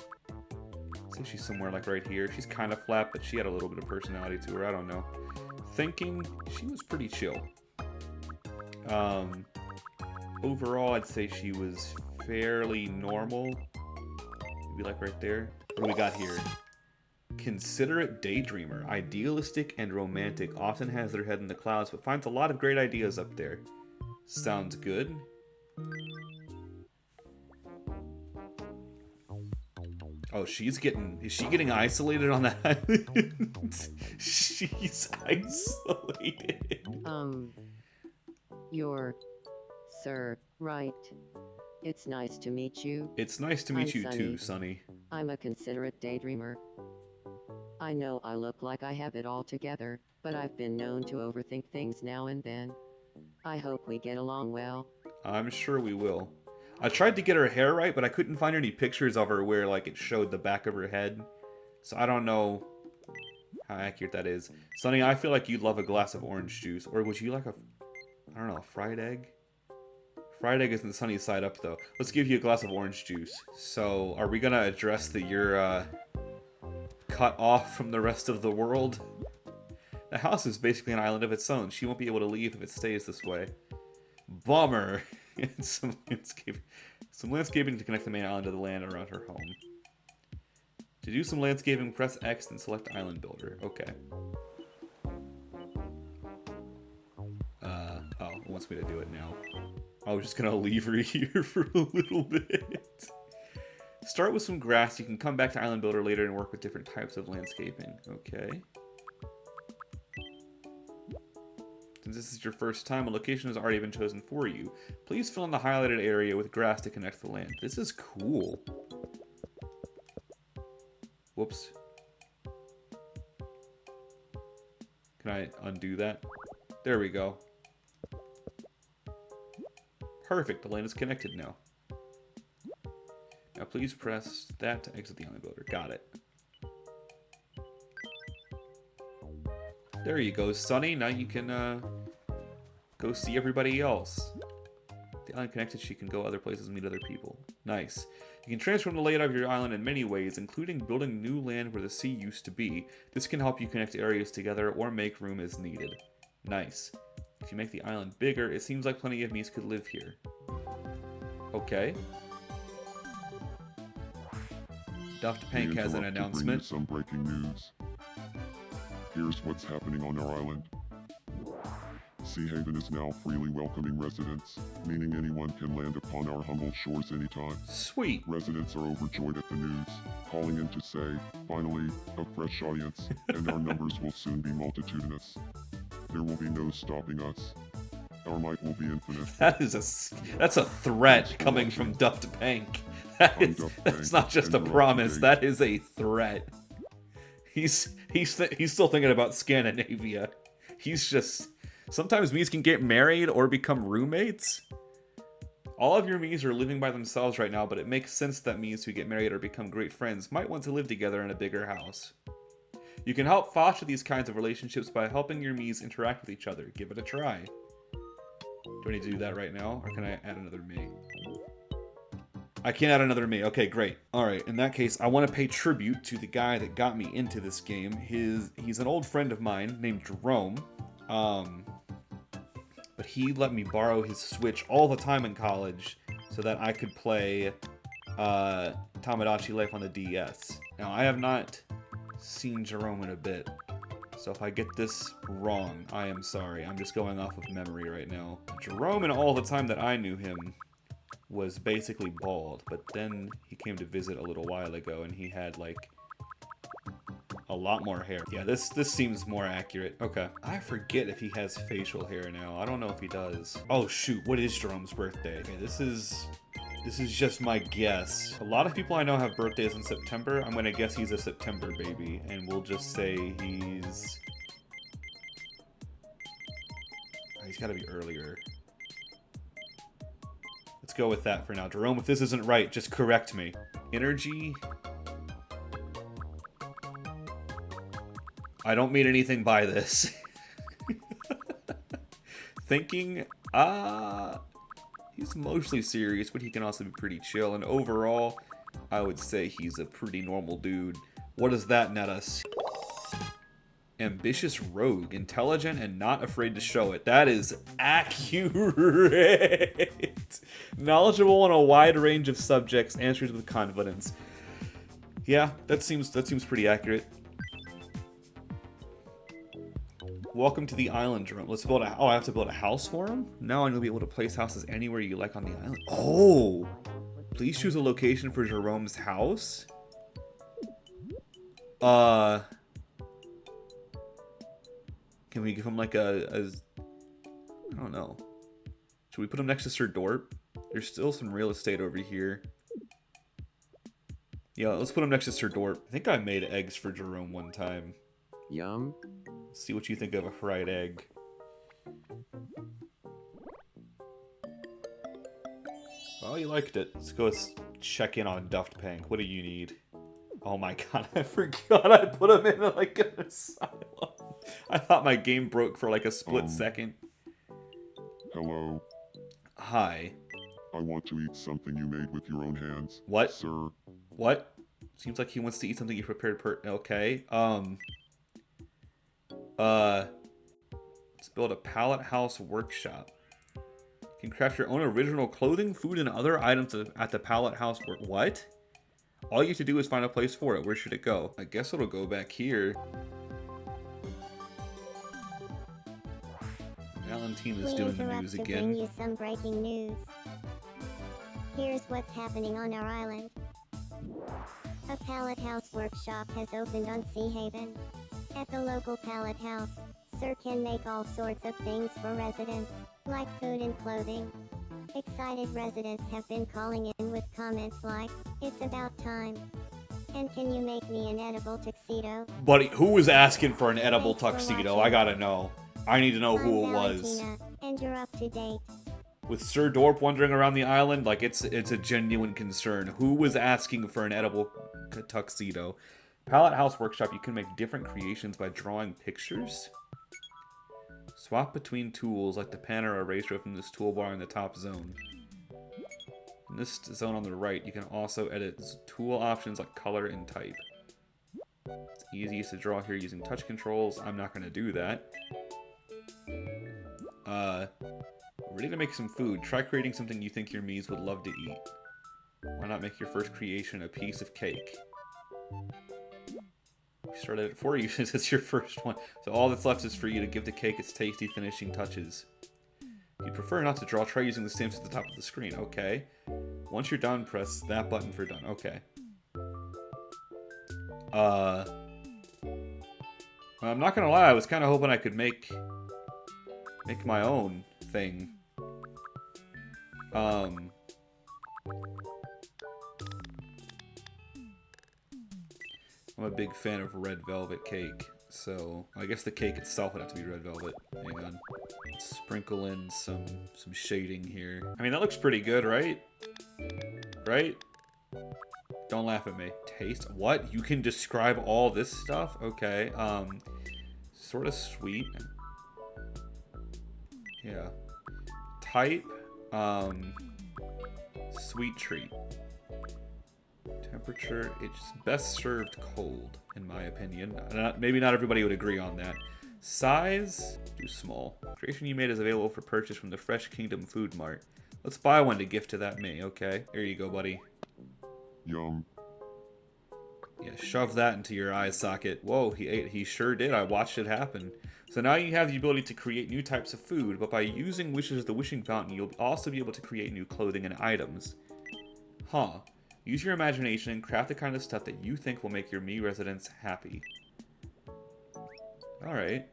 Speaker 1: I think she's somewhere like right here. She's kind of flat, but she had a little bit of personality to her. I don't know. Thinking, she was pretty chill. Overall, I'd say she was fairly normal. Maybe like right there. What do we got here? Considerate daydreamer, idealistic and romantic, often has their head in the clouds, but finds a lot of great ideas up there. Sounds good. Oh, is she getting isolated on that island? She's isolated.
Speaker 7: You're Sir, right? It's nice to meet you.
Speaker 1: It's nice to meet
Speaker 7: I'm
Speaker 1: you too, Sonny.
Speaker 7: I'm a considerate daydreamer. I know I look like I have it all together, but I've been known to overthink things now and then. I hope we get along well.
Speaker 1: I'm sure we will. I tried to get her hair right, but I couldn't find any pictures of her where like it showed the back of her head. So I don't know how accurate that is. Sonny, I feel like you'd love a glass of orange juice. Or would you like a, I don't know, a fried egg? Fried egg isn't the sunny side up, though. Let's give you a glass of orange juice. So, are we gonna address that you're, cut off from the rest of the world? The house is basically an island of its own. She won't be able to leave if it stays this way. Bummer. And some landscaping to connect the main island to the land around her home. To do some landscaping, press X and select Island Builder. Okay. Oh, it wants me to do it now. I was just gonna leave her here for a little bit. Start with some grass. You can come back to Island Builder later and work with different types of landscaping. Okay. Since this is your first time, a location has already been chosen for you. Please fill in the highlighted area with grass to connect the land. This is cool. Whoops. Can I undo that? There we go. Perfect, the lane is connected now. Now please press that to exit the island builder. Got it. There you go, Sunny. Now you can go see everybody else. The island connected, she can go other places and meet other people. Nice. You can transform the layout of your island in many ways, including building new land where the sea used to be. This can help you connect areas together or make room as needed. Nice. If you make the island bigger, it seems like plenty of Mies could live here. Okay. Dr. Pank has an announcement.
Speaker 4: Some breaking news. Here's what's happening on our island. Seahaven is now freely welcoming residents, meaning anyone can land upon our humble shores anytime.
Speaker 1: Sweet.
Speaker 4: Residents are overjoyed at the news, calling in to say, finally, a fresh audience, and our numbers will soon be multitudinous. There will be no stopping us. Our might will be infinite.
Speaker 1: That's a threat coming from Dr. Pank. That's not just a promise. That is a threat. He's still thinking about Scandinavia. He's just... Sometimes Mies can get married or become roommates. All of your Mies are living by themselves right now, but it makes sense that Mies who get married or become great friends might want to live together in a bigger house. You can help foster these kinds of relationships by helping your Mies interact with each other. Give it a try. Do I need to do that right now, or can I add another me? I can't add another me. Okay, great. Alright, in that case, I want to pay tribute to the guy that got me into this game. He's an old friend of mine named Jerome. But he let me borrow his Switch all the time in college so that I could play Tomodachi Life on the DS. Now, I have not seen Jerome in a bit, so if I get this wrong, I am sorry. I'm just going off of memory right now. Jerome, in all the time that I knew him, was basically bald, but then he came to visit a little while ago, and he had, like, a lot more hair. Yeah, this seems more accurate. Okay. I forget if he has facial hair now. I don't know if he does. Oh, shoot. What is Jerome's birthday? Okay, this is just my guess. A lot of people I know have birthdays in September. I'm gonna guess he's a September baby, and we'll just say he's gotta be earlier. Let's go with that for now. Jerome, if this isn't right, just correct me. Energy... I don't mean anything by this. Thinking, he's mostly serious, but he can also be pretty chill. And overall, I would say he's a pretty normal dude. What does that net us? Ambitious rogue, intelligent and not afraid to show it. That is accurate. Knowledgeable on a wide range of subjects, answers with confidence. Yeah, that seems pretty accurate. Welcome to the island, Jerome. Let's build a... Oh, I have to build a house for him? Now I'm going to be able to place houses anywhere you like on the island. Oh! Please choose a location for Jerome's house? Can we give him like I don't know. Should we put him next to Sir Dorp? There's still some real estate over here. Yeah, let's put him next to Sir Dorp. I think I made eggs for Jerome one time.
Speaker 2: Yum.
Speaker 1: See what you think of a fried egg. Oh, you liked it. Let's go check in on Duft Pank. What do you need? Oh my god, I forgot I put him in like an asylum. I thought my game broke for like a split second.
Speaker 4: Hello.
Speaker 1: Hi.
Speaker 4: I want to eat something you made with your own hands.
Speaker 1: What?
Speaker 4: Sir.
Speaker 1: What? Seems like he wants to eat something you prepared okay. Let's build a pallet house workshop. You can craft your own original clothing, food, and other items at the pallet house work. What? All you have to do is find a place for it. Where should it go? I guess it'll go back here. Valentina's doing the news again.
Speaker 3: To bring you some breaking news. Here's what's happening on our island. A pallet house workshop has opened on Seahaven. At the local pallet house, Sir can make all sorts of things for residents, like food and clothing. Excited residents have been calling in with comments like, "It's about time," and "Can you make me an edible tuxedo?"
Speaker 1: Buddy, who was asking for an edible
Speaker 3: Thanks for
Speaker 1: tuxedo?
Speaker 3: watching.
Speaker 1: I gotta know. I need to know who it
Speaker 3: I'm
Speaker 1: was.
Speaker 3: Valentina, and you're up to date.
Speaker 1: With Sir Dorp wandering around the island, like, it's a genuine concern. Who was asking for an edible tuxedo? Palette House Workshop, you can make different creations by drawing pictures. Swap between tools like the pen or eraser from this toolbar in the top zone. In this zone on the right, you can also edit tool options like color and type. It's easiest to draw here using touch controls. I'm not going to do that. Ready to make some food. Try creating something you think your Mies would love to eat. Why not make your first creation a piece of cake? We started at 4 uses. It's your first one. So all that's left is for you to give the cake its tasty finishing touches. If you prefer not to draw, try using the stamps at the top of the screen. Okay. Once you're done, press that button for done. Okay. I'm not gonna lie, I was kind of hoping I could make my own thing. I'm a big fan of red velvet cake, so I guess the cake itself would have to be red velvet. Hang on. Let's sprinkle in some shading here. I mean, that looks pretty good, right? Right? Don't laugh at me. Taste? What? You can describe all this stuff? Okay. Sort of sweet. Yeah. Type. Sweet treat. Temperature. It's best served cold, in my opinion. Maybe not everybody would agree on that. Size. Do small. Creation you made is available for purchase from the Fresh Kingdom Food Mart. Let's buy one to gift to that me. Okay. Here you go, buddy.
Speaker 4: Yum.
Speaker 1: Yeah, shove that into your eye socket. Whoa, he ate. He sure did. I watched it happen. So now you have the ability to create new types of food, but by using wishes as the wishing fountain, you'll also be able to create new clothing and items. Huh. Use your imagination and craft the kind of stuff that you think will make your Mii residents happy. Alright.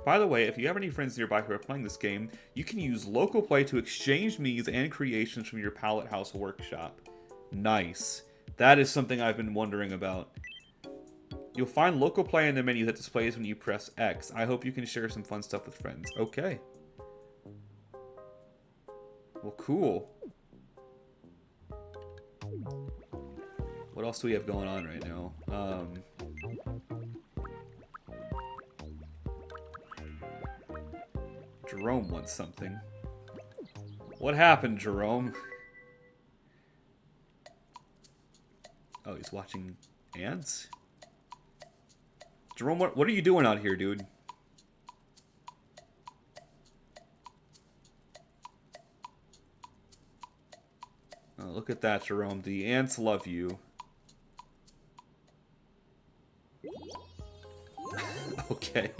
Speaker 1: By the way, if you have any friends nearby who are playing this game, you can use local play to exchange Miis and creations from your Palette House Workshop. Nice. That is something I've been wondering about. You'll find local play in the menu that displays when you press X. I hope you can share some fun stuff with friends. Okay. Well, cool. What else do we have going on right now? Jerome wants something. What happened, Jerome? Oh, he's watching ants? Jerome, what are you doing out here, dude? Oh, look at that, Jerome. The ants love you. Okay.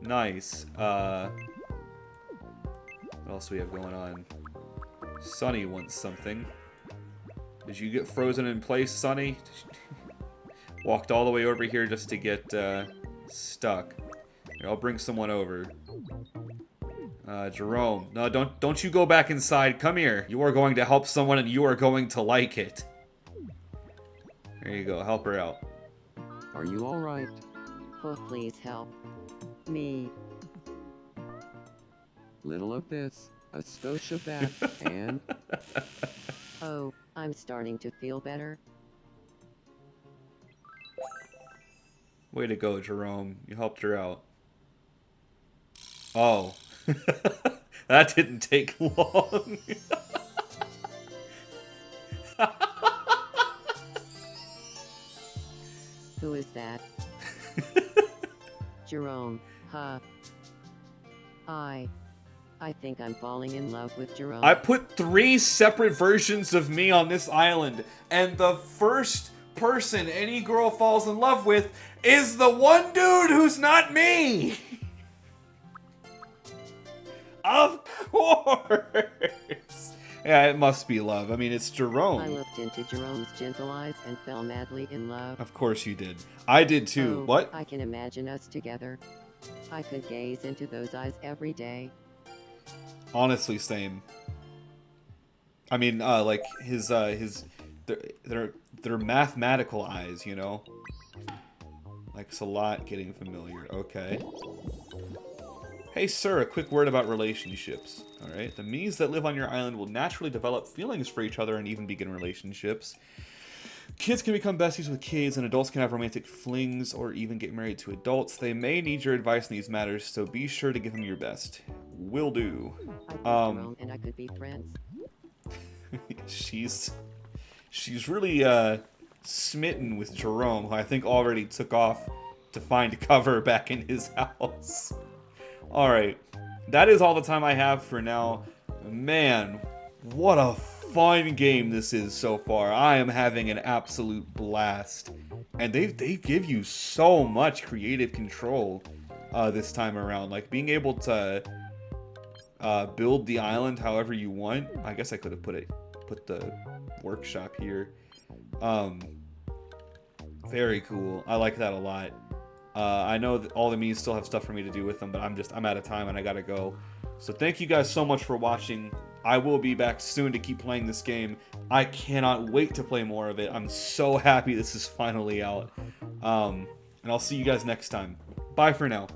Speaker 1: Nice. What else do we have going on? Sunny wants something. Did you get frozen in place, Sunny? Walked all the way over here just to get stuck. Here, I'll bring someone over. Jerome. No, don't you go back inside. Come here. You are going to help someone and you are going to like it. There you go. Help her out.
Speaker 2: Are you alright?
Speaker 7: Oh, please help me.
Speaker 2: Little of this, a skosh of that, and...
Speaker 7: Oh, I'm starting to feel better.
Speaker 1: Way to go, Jerome. You helped her out. Oh. That didn't take long.
Speaker 7: Who is that? Jerome, huh? I think I'm falling in love with Jerome.
Speaker 1: I put 3 separate versions of me on this island, and the first person any girl falls in love with is the one dude who's not me! Of course! Yeah, it must be love. I mean, it's Jerome.
Speaker 7: I looked into Jerome's gentle eyes and fell madly in love.
Speaker 1: Of course you did. I did too.
Speaker 7: Oh,
Speaker 1: What?
Speaker 7: I can imagine us together. I could gaze into those eyes every day.
Speaker 1: Honestly, same. I mean, like they're mathematical eyes, you know. Like Salat getting familiar. Okay. Hey sir, a quick word about relationships. Alright, the Mies that live on your island will naturally develop feelings for each other and even begin relationships. Kids can become besties with kids, and adults can have romantic flings or even get married to adults. They may need your advice in these matters, so be sure to give them your best. Will do.
Speaker 7: I think Jerome and I could be friends.
Speaker 1: She's really smitten with Jerome, who I think already took off to find cover back in his house. Alright, that is all the time I have for now. Man, what a fun game this is so far. I am having an absolute blast. And they give you so much creative control this time around. Like, being able to build the island however you want. I guess I could have put the workshop here. Very cool. I like that a lot. I know that all the Mies still have stuff for me to do with them, but I'm out of time and I gotta go. So thank you guys so much for watching. I will be back soon to keep playing this game. I cannot wait to play more of it. I'm so happy this is finally out. And I'll see you guys next time. Bye for now.